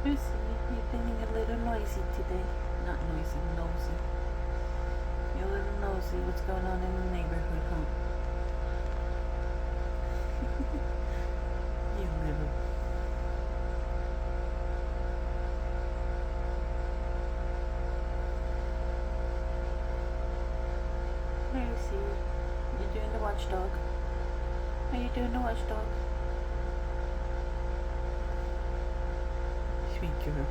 Lucie, you're being a little noisy today. Not noisy, nosy. You're a little nosy. What's going on in the neighborhood, huh? You little. Lucie, you doing the watchdog? Are you doing the watchdog? Sweet girl.